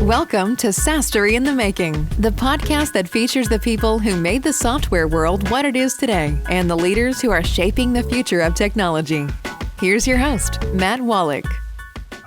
Welcome to SaaS-Story in the Making, the podcast that features the people who made the software world what it is today and the leaders who are shaping the future of technology. Here's your host, Matt Wolach.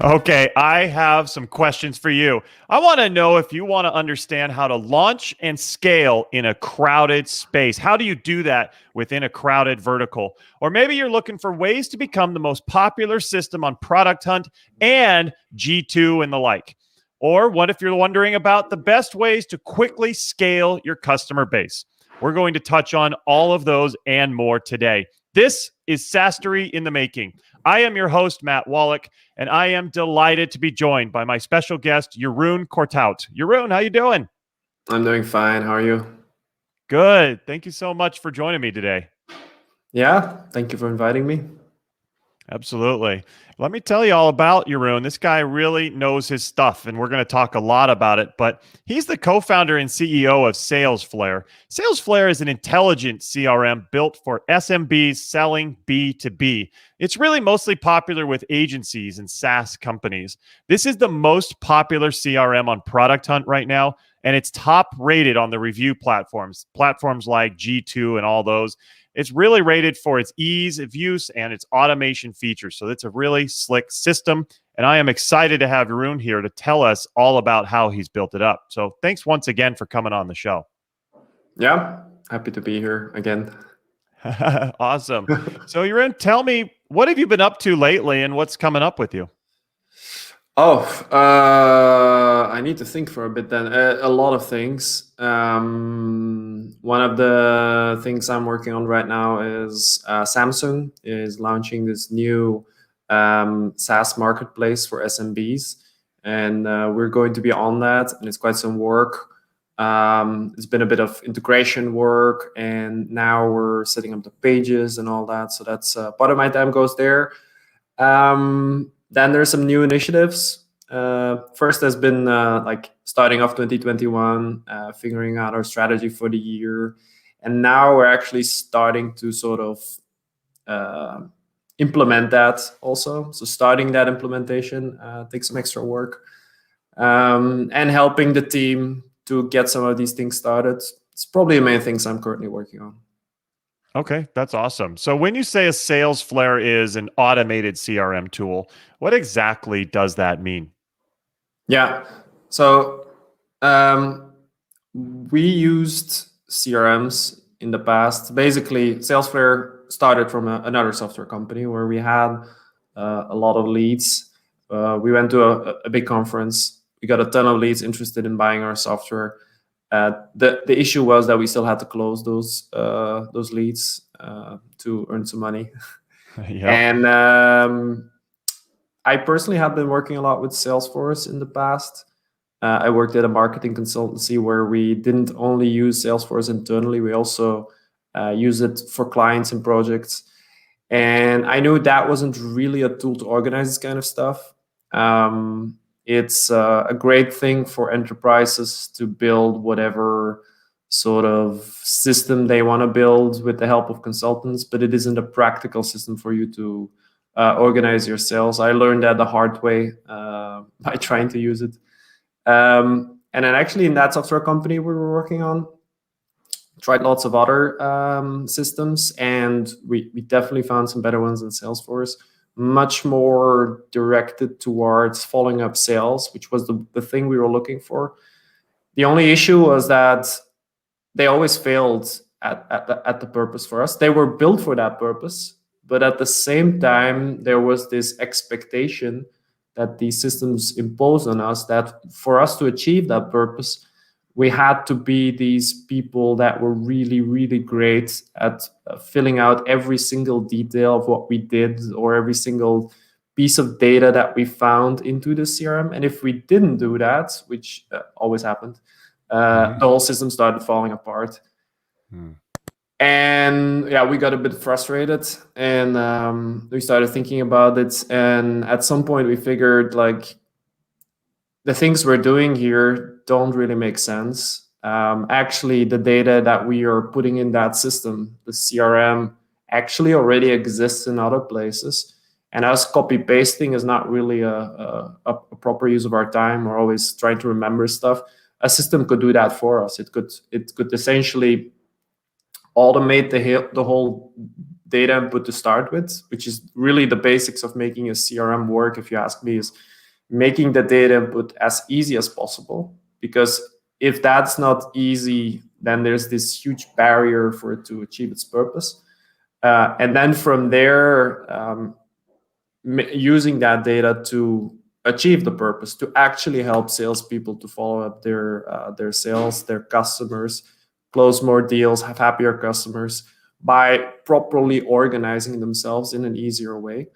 Okay, I have some questions for you. I want to know if you want to understand how to launch and scale in a crowded space. How do you do that within a crowded vertical? Or maybe you're looking for ways to become the most popular system on Product Hunt and G2 and the like. Or what if you're wondering about the best ways to quickly scale your customer base? We're going to touch on all of those and more today. This is SaaS-Story in the Making. I am your host, Matt Wolach, and I am delighted to be joined by my special guest, Jeroen Corthout. Jeroen, how you doing? I'm doing fine. How are you? Good. Thank you so much for joining me today. Yeah, thank you for inviting me. Absolutely. Let me tell you all about Jeroen. This guy really knows his stuff, and we're going to talk a lot about it. But he's the co-founder and CEO of Salesflare. Salesflare is an intelligent CRM built for SMBs selling B2B. It's really mostly popular with agencies and SaaS companies. This is the most popular CRM on Product Hunt right now, and it's top rated on the review platforms like G2 and all those. It's really rated for its ease of use and its automation features. So it's a really slick system. And I am excited to have Jeroen here to tell us all about how he's built it up. So thanks once again for coming on the show. Yeah, happy to be here again. Awesome. So Jeroen, tell me, what have you been up to lately and what's coming up with you? I need to think for a bit then. A lot of things. One of the things I'm working on right now is Samsung is launching this new SaaS marketplace for SMBs. And we're going to be on that. And it's quite some work. It's been a bit of integration work. And now we're setting up the pages and all that. So that's part of my time goes there. Then there's some new initiatives. First has been like starting off 2021, figuring out our strategy for the year. And now we're actually starting to sort of implement that also. So starting that implementation takes some extra work. And helping the team to get some of these things started. It's probably the main things I'm currently working on. Okay, that's awesome. So when you say a Salesflare is an automated CRM tool, what exactly does that mean? Yeah, so we used CRMs in the past. Basically, Salesflare started from another software company where we had a lot of leads. We went to a big conference. We got a ton of leads interested in buying our software. The issue was that we still had to close those leads to earn some money. Yeah. And I personally have been working a lot with Salesforce in the past. I worked at a marketing consultancy where we didn't only use Salesforce internally, we also use it for clients and projects. And I knew that wasn't really a tool to organize this kind of stuff. It's a great thing for enterprises to build whatever sort of system they want to build with the help of consultants, but it isn't a practical system for you to organize your sales. I learned that the hard way by trying to use it. And then actually in that software company we were working on, tried lots of other systems, and we definitely found some better ones than Salesforce. Much more directed towards following up sales, which was the thing we were looking for. The only issue was that they always failed at the purpose for us. They were built for that purpose, but at the same time, there was this expectation that these systems impose on us that for us to achieve that purpose, we had to be these people that were really, really great at filling out every single detail of what we did or every single piece of data that we found into the CRM. And if we didn't do that, which always happened, the whole system started falling apart. And yeah, we got a bit frustrated, and we started thinking about it. And at some point we figured like the things we're doing here don't really make sense. Actually, the data that we are putting in that system, the CRM, actually already exists in other places. And us copy pasting is not really a proper use of our time. We're always trying to remember stuff. A system could do that for us. It could essentially automate the whole data input to start with, which is really the basics of making a CRM work, if you ask me, is making the data input as easy as possible. Because if that's not easy, then there's this huge barrier for it to achieve its purpose. And then from there, using that data to achieve the purpose, to actually help salespeople to follow up their sales, their customers, close more deals, have happier customers by properly organizing themselves in an easier way.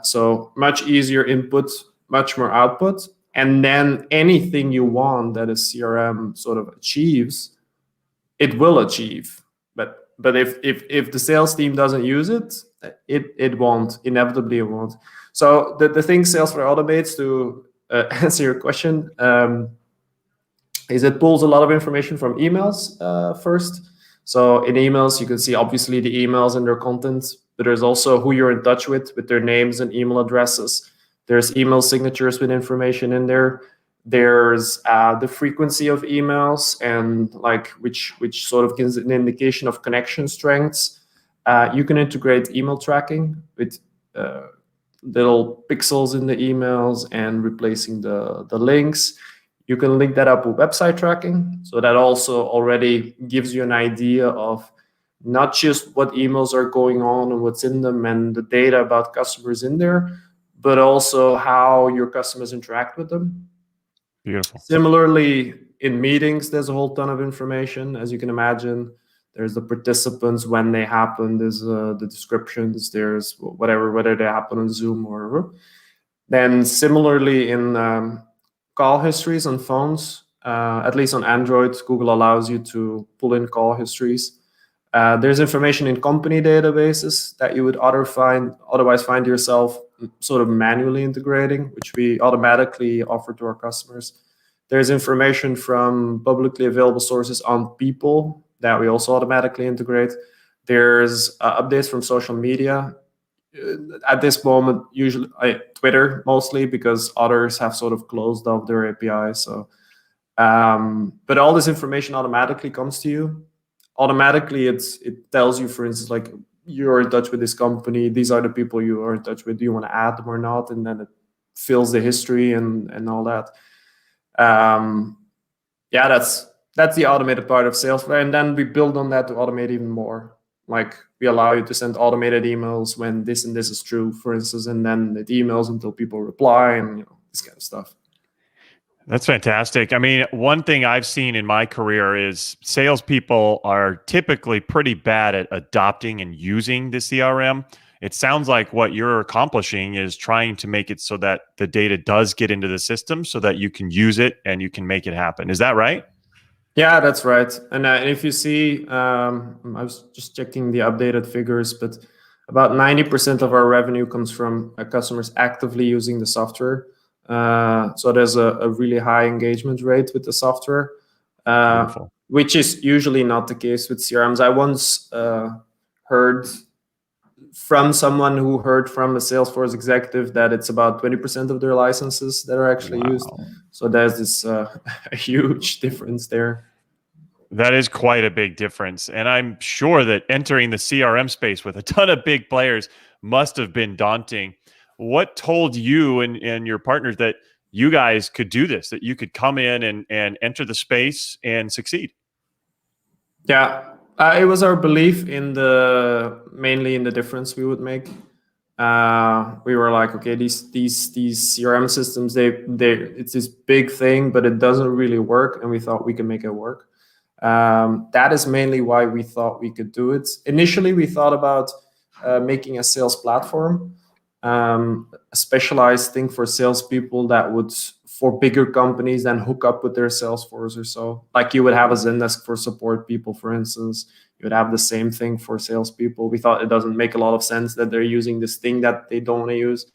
So much easier input, much more output. And then anything you want that a CRM sort of achieves, it will achieve. But if the sales team doesn't use it, it won't. Inevitably, it won't. So the thing Salesflare automates, to answer your question, is it pulls a lot of information from emails first. So in emails, you can see obviously the emails and their content, but there's also who you're in touch with their names and email addresses. There's email signatures with information in there. There's the frequency of emails and like which sort of gives an indication of connection strengths. You can integrate email tracking with little pixels in the emails and replacing the links. You can link that up with website tracking. So that also already gives you an idea of not just what emails are going on and what's in them and the data about customers in there, but also how your customers interact with them. Beautiful. Similarly, in meetings, there's a whole ton of information. As you can imagine, there's the participants, when they happen, there's the descriptions, there's whether they happen on Zoom or whatever. Then similarly in call histories on phones, at least on Android, Google allows you to pull in call histories. There's information in company databases that you would otherwise find yourself sort of manually integrating, which we automatically offer to our customers. There's information from publicly available sources on people that we also automatically integrate. There's updates from social media. At this moment, usually Twitter mostly, because others have sort of closed off their API. So, but all this information automatically comes to you. Automatically, it tells you, for instance, like you're in touch with this company. These are the people you are in touch with. Do you want to add them or not? And then it fills the history and all that. Yeah, that's the automated part of Salesflare. And then we build on that to automate even more. Like we allow you to send automated emails when this and this is true, for instance, and then it emails until people reply and this kind of stuff. That's fantastic. I mean, one thing I've seen in my career is salespeople are typically pretty bad at adopting and using the CRM. It sounds like what you're accomplishing is trying to make it so that the data does get into the system so that you can use it and you can make it happen. Is that right? Yeah, that's right. And if you see, I was just checking the updated figures, but about 90% of our revenue comes from customers actively using the software. So there's a really high engagement rate with the software, which is usually not the case with CRMs. I once heard from someone who heard from a Salesforce executive that it's about 20% of their licenses that are actually used. So there's this a huge difference there. That is quite a big difference. And I'm sure that entering the CRM space with a ton of big players must have been daunting. What told you and your partners that you guys could do this, that you could come in and enter the space and succeed? Yeah, it was our belief mainly in the difference we would make. We were like, okay, these CRM systems, it's this big thing, but it doesn't really work, and we thought we could make it work. That is mainly why we thought we could do it. Initially, we thought about making a sales platform, a specialized thing for salespeople that would, for bigger companies, then hook up with their Salesforce or so. Like you would have a Zendesk for support people, for instance. You would have the same thing for salespeople. We thought it doesn't make a lot of sense that they're using this thing that they don't want to use.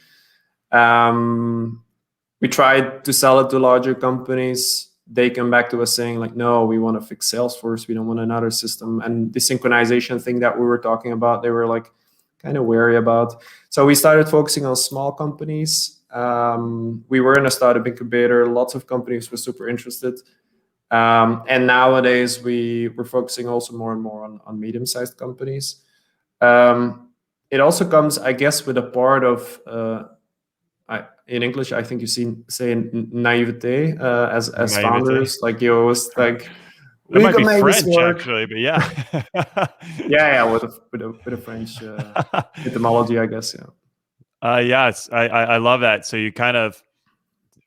We tried to sell it to larger companies. They came back to us saying like, no, we want to fix Salesforce. We don't want another system. And the synchronization thing that we were talking about, they were like, kind of wary about. So we started focusing on small companies. We were in a startup incubator. Lots of companies were super interested. And nowadays we're focusing also more and more on medium-sized companies. It also comes, I guess, with a part of in English, I think you say naivete as Naivete. founders. Like you always like, That we might can be make this French, work. actually, but yeah. Yeah, with a French etymology, I guess. Yeah. Yeah, I love that. So you kind of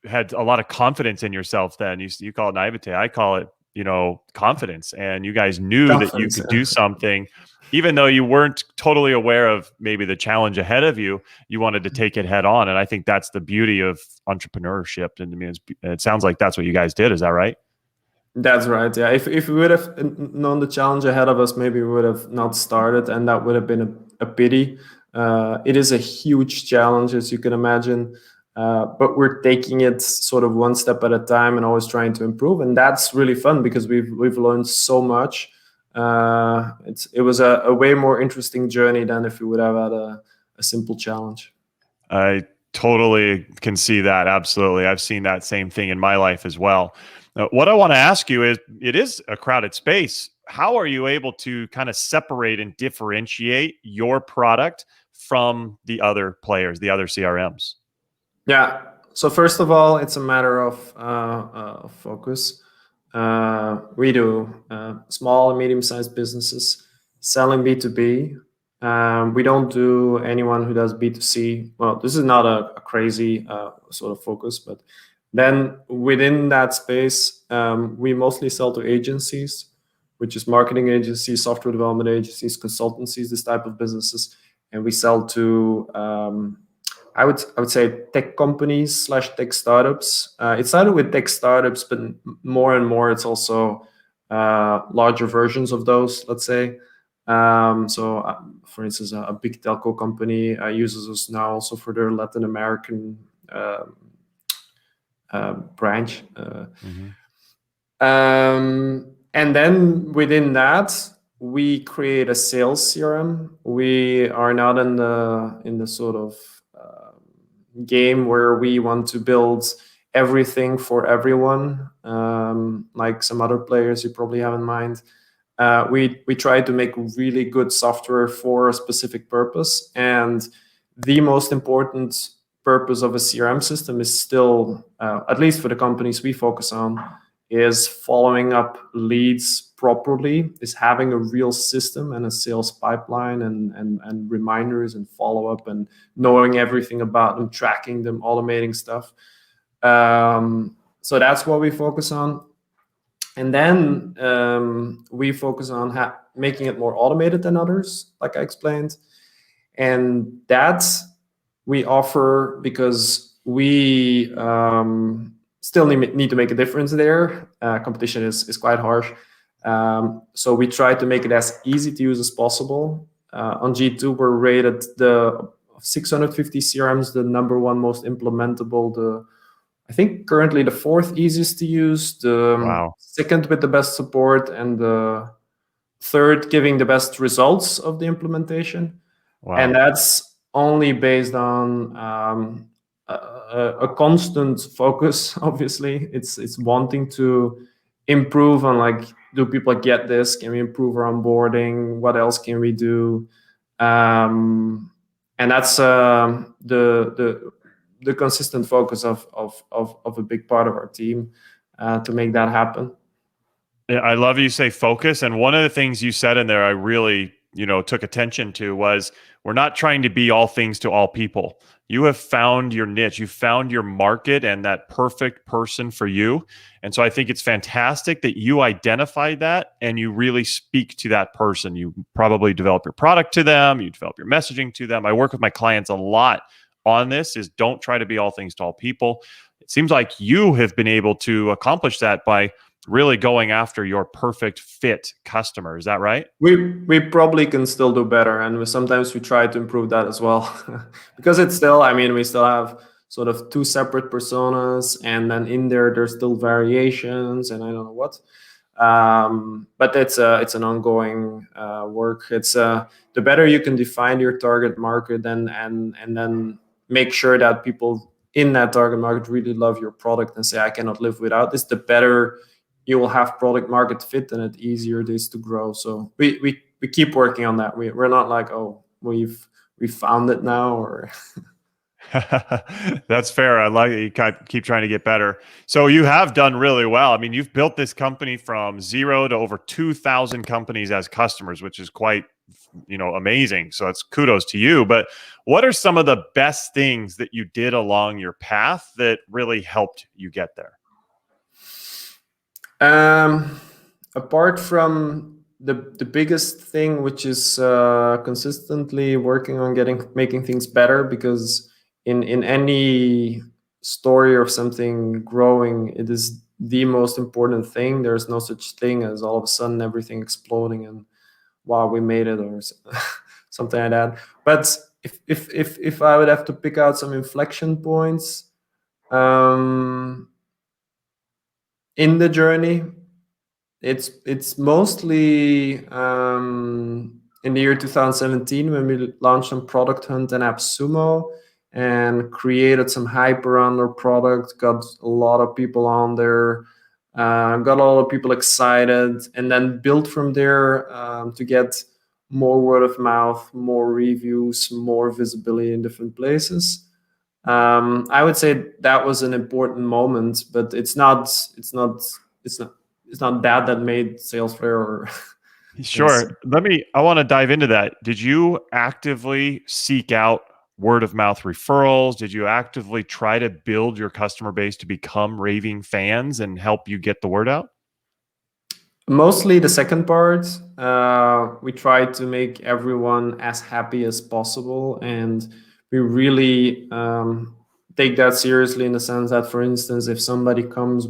had a lot of confidence in yourself then. You call it naivete. I call it, confidence. And you guys knew that you Confidence, could yeah. do something, even though you weren't totally aware of maybe the challenge ahead of you. You wanted to take it head on. And I think that's the beauty of entrepreneurship. And I mean, it sounds like that's what you guys did. Is that right? That's right. Yeah. If we would have known the challenge ahead of us, maybe we would have not started, and that would have been a pity. It is a huge challenge, as you can imagine, but we're taking it sort of one step at a time and always trying to improve, and that's really fun because we've learned so much. It was a way more interesting journey than if we would have had a simple challenge. I totally can see that. Absolutely. I've seen that same thing in my life as well. What I want to ask you is, it is a crowded space. How are you able to kind of separate and differentiate your product from the other players, the other CRMs? Yeah. So first of all, it's a matter of focus. We do small and medium-sized businesses selling B2B. We don't do anyone who does B2C. Well, this is not a crazy sort of focus, but then within that space, we mostly sell to agencies, which is marketing agencies, software development agencies, consultancies, this type of businesses. And we sell to, I would say, tech companies / tech startups. It started with tech startups, but more and more it's also larger versions of those, let's say. For instance, a big telco company uses us now also for their Latin American branch. And then within that, we create a sales CRM. We are not in the sort of game where we want to build everything for everyone, like some other players you probably have in mind. We try to make really good software for a specific purpose, and the most important purpose of a CRM system is still, at least for the companies we focus on, is following up leads properly, is having a real system and a sales pipeline and reminders and follow-up and knowing everything about them, tracking them, automating stuff. So that's what we focus on. And then we focus on making it more automated than others, like I explained. And that we offer because we still need to make a difference there. Competition is quite harsh. So we try to make it as easy to use as possible. On G2, we're rated the 650 CRMs, the #1 most implementable, I think currently the 4th easiest to use, the 2nd with the best support, and the 3rd giving the best results of the implementation. Wow. And that's only based on a constant focus. Obviously, it's wanting to improve on, like, do people get this? Can we improve our onboarding? What else can we do? And that's the consistent focus of a big part of our team to make that happen. Yeah, I love you say focus. And one of the things you said in there, I really, took attention to was, we're not trying to be all things to all people. You have found your niche, you found your market and that perfect person for you. And so I think it's fantastic that you identified that and you really speak to that person. You probably develop your product to them, you develop your messaging to them. I work with my clients a lot on this, is don't try to be all things to all people. It seems like you have been able to accomplish that by really going after your perfect fit customer. Is that right? We probably can still do better, and sometimes we try to improve that as well. Because it's still, we still have sort of 2 separate personas, and then in there's still variations, and I don't know what. But it's an ongoing work. It's the better you can define your target market and then make sure that people in that target market really love your product and say, I cannot live without this, the better you will have product market fit and it easier it is to grow. So we keep working on that. We're not like, oh, we've found it now, or That's fair. I like it. You keep trying to get better. So you have done really well. I mean, you've built this company from 0 to over 2,000 companies as customers, which is quite, amazing. So it's kudos to you. But what are some of the best things that you did along your path that really helped you get there? Apart from the biggest thing, which is consistently working on making things better, because in any story of something growing, it is the most important thing. There's no such thing as all of a sudden everything exploding and wow, we made it, or something like that. But if I would have to pick out some inflection points in the journey, it's mostly in the year 2017 when we launched on Product Hunt and AppSumo and created some hype around our product, got a lot of people on there, got a lot of people excited, and then built from there to get more word of mouth, more reviews, more visibility in different places. I would say that was an important moment, but it's not that made Salesflare or Sure. I want to dive into that. Did you actively seek out word of mouth referrals? Did you actively try to build your customer base to become raving fans and help you get the word out? Mostly the second part. We try to make everyone as happy as possible, and we really take that seriously in the sense that, for instance, if somebody comes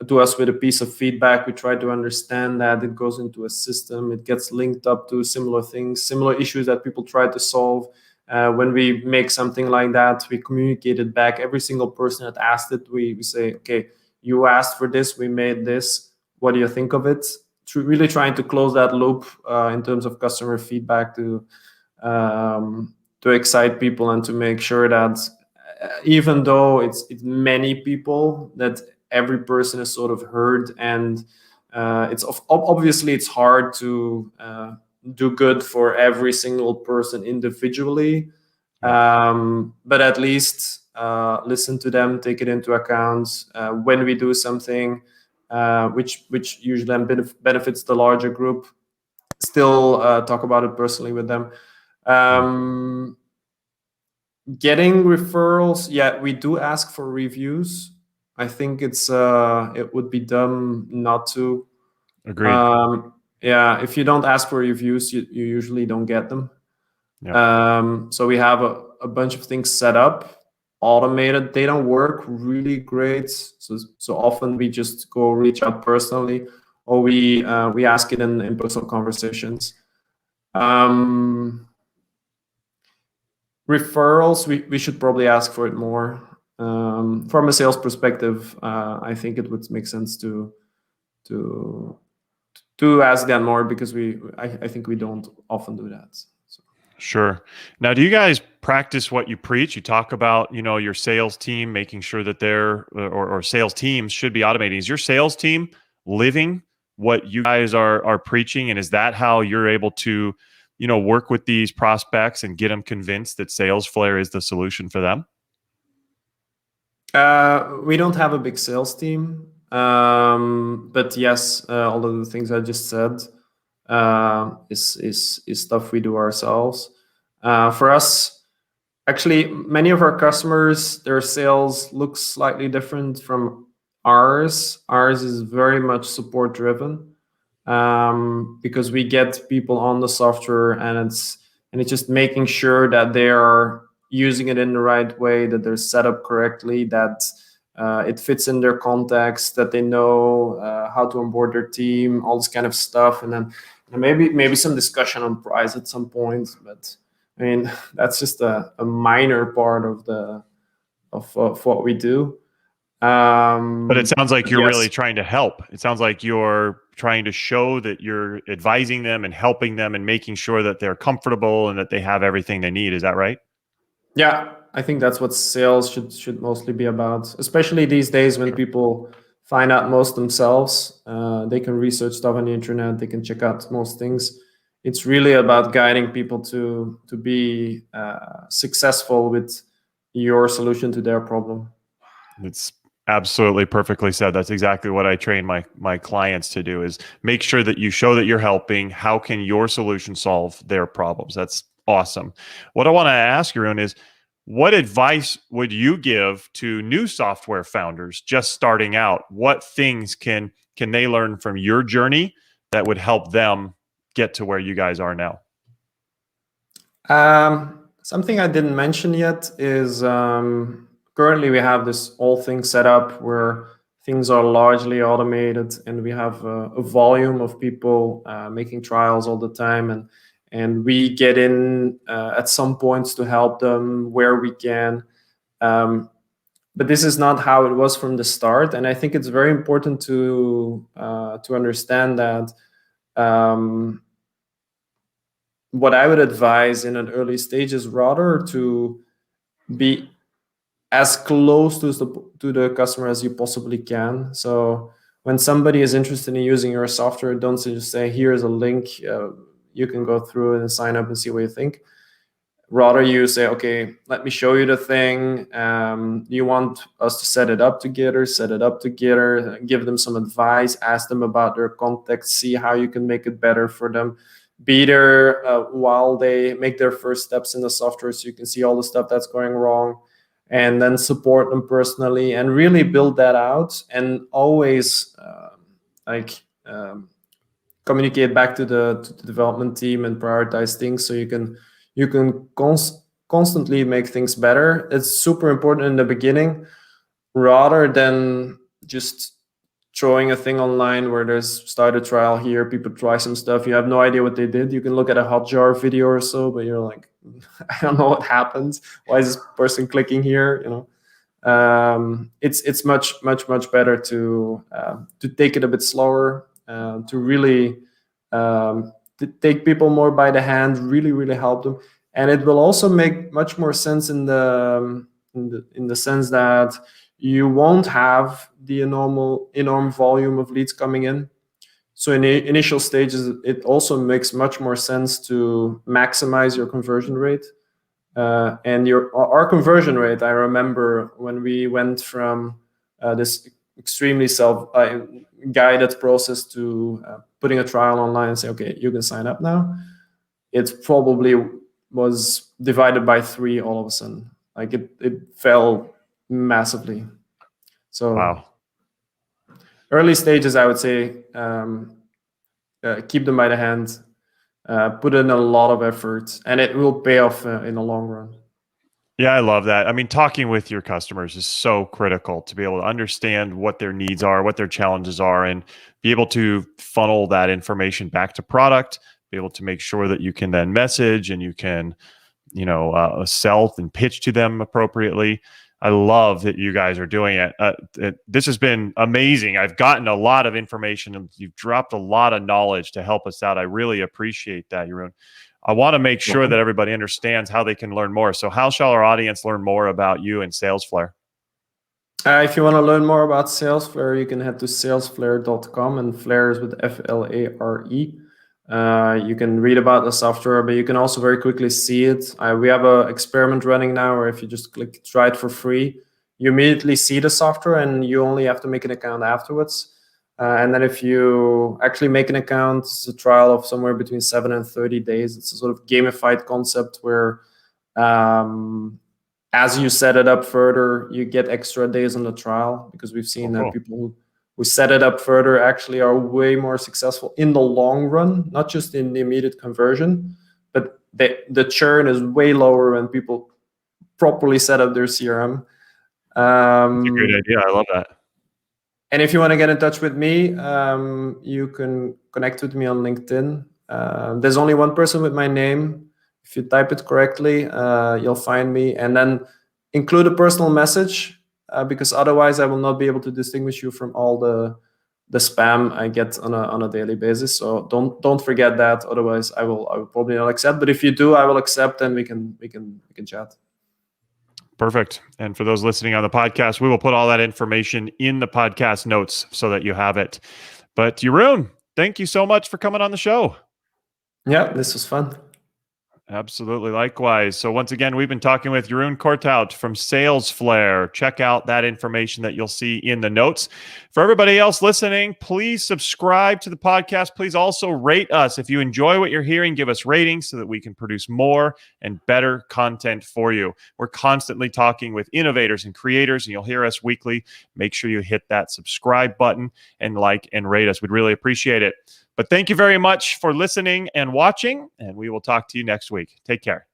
to us with a piece of feedback, we try to understand that it goes into a system, it gets linked up to similar things, similar issues that people try to solve. When we make something like that, we communicate it back. Every single person that asked it, we say, okay, you asked for this, we made this. What do you think of it? Really trying to close that loop in terms of customer feedback to excite people and to make sure that even though it's many people, that every person is sort of heard, and obviously it's hard to do good for every single person individually, but at least listen to them, take it into account when we do something which usually then benefits the larger group. Still talk about it personally with them. Getting referrals, yeah, we do ask for reviews. I think it would be dumb not to. Agreed. Yeah, if you don't ask for reviews, you usually don't get them. So we have a bunch of things set up, automated. They don't work really great, so often we just go reach out personally, or we ask it in personal conversations. Referrals, we should probably ask for it more. From a sales perspective, I think it would make sense to ask that more, because I think we don't often do that. So. Sure. Now, do you guys practice what you preach? You talk about, your sales team, making sure that or sales teams should be automating. Is your sales team living what you guys are preaching? And is that how you're able to, work with these prospects and get them convinced that Salesflare is the solution for them? We don't have a big sales team, but yes, all of the things I just said is stuff we do ourselves. For us, actually, many of our customers, their sales looks slightly different from ours. Ours is very much support driven, because we get people on the software, and it's just making sure that they are using it in the right way, that they're set up correctly, that it fits in their context, that they know how to onboard their team, all this kind of stuff, and then maybe some discussion on price at some point. But I mean, that's just a minor part of what we do. But it sounds like you're Yes. really trying to help. It sounds like you're trying to show that you're advising them and helping them and making sure that they're comfortable and that they have everything they need. Is that right? Yeah, I think that's what sales should mostly be about, especially these days when people find out most themselves. They can research stuff on the internet. They can check out most things. It's really about guiding people to be successful with your solution to their problem. It's absolutely perfectly said. That's exactly what I train my clients to do, is make sure that you show that you're helping. How can your solution solve their problems? That's awesome. What I want to ask you, Jeroen, is what advice would you give to new software founders just starting out? What things can they learn from your journey that would help them get to where you guys are now? Something I didn't mention yet is currently we have this whole thing set up where things are largely automated, and we have a volume of people making trials all the time, and we get in at some points to help them where we can. But this is not how it was from the start, and I think it's very important to understand that. What I would advise in an early stage is rather to be as close to the customer as you possibly can. So when somebody is interested in using your software, don't just say, here's a link, you can go through it and sign up and see what you think. Rather, you say, okay, let me show you the thing. You want us to set it up together, give them some advice, ask them about their context, see how you can make it better for them. Be there while they make their first steps in the software, so you can see all the stuff that's going wrong, and then support them personally and really build that out, and always communicate back to the development team and prioritize things so you can constantly make things better. It's super important in the beginning, rather than just throwing a thing online where there's start a trial here, people try some stuff, you have no idea what they did. You can look at a Hotjar video or so, but you're like, I don't know what happened. Why is this person clicking here? It's much better to take it a bit slower, to really to take people more by the hand, really help them, and it will also make much more sense in the sense that you won't have the enormous volume of leads coming in. So in the initial stages, it also makes much more sense to maximize your conversion rate. And our conversion rate, I remember when we went from this extremely self-guided process to putting a trial online and say, okay, you can sign up now. It probably was divided by 3 all of a sudden. Like it fell massively. So Wow. Early stages, I would say, keep them by the hand, put in a lot of effort, and it will pay off in the long run. Yeah, I love that. I mean, talking with your customers is so critical to be able to understand what their needs are, what their challenges are, and be able to funnel that information back to product, be able to make sure that you can then message and you can, sell and pitch to them appropriately. I love that you guys are doing it. This has been amazing. I've gotten a lot of information and you've dropped a lot of knowledge to help us out. I really appreciate that, Jeroen. I want to make sure that everybody understands how they can learn more. So how shall our audience learn more about you and Salesflare? If you want to learn more about Salesflare, you can head to salesflare.com, and Flare is with Flare. You can read about the software, but you can also very quickly see it. We have an experiment running now where if you just click try it for free, you immediately see the software and you only have to make an account afterwards. And then if you actually make an account, it's a trial of somewhere between 7 and 30 days. It's a sort of gamified concept where as you set it up further, you get extra days on the trial, because we've seen that people who set it up further actually are way more successful in the long run, not just in the immediate conversion, but the churn is way lower when people properly set up their CRM. That's a great idea. I love that. And if you want to get in touch with me, you can connect with me on LinkedIn. There's only one person with my name. If you type it correctly, you'll find me. And then include a personal message. because otherwise I will not be able to distinguish you from all the spam I get on a daily basis. So don't forget that. Otherwise, I will probably not accept. But if you do, I will accept, and we can chat. Perfect. And for those listening on the podcast, we will put all that information in the podcast notes so that you have it. But Jeroen, thank you so much for coming on the show. Yeah, this was fun. Absolutely. Likewise. So once again, we've been talking with Jeroen Corthout from Salesflare. Check out that information that you'll see in the notes. For everybody else listening, please subscribe to the podcast. Please also rate us. If you enjoy what you're hearing, give us ratings so that we can produce more and better content for you. We're constantly talking with innovators and creators, and you'll hear us weekly. Make sure you hit that subscribe button and like and rate us. We'd really appreciate it. But thank you very much for listening and watching, and we will talk to you next week. Take care.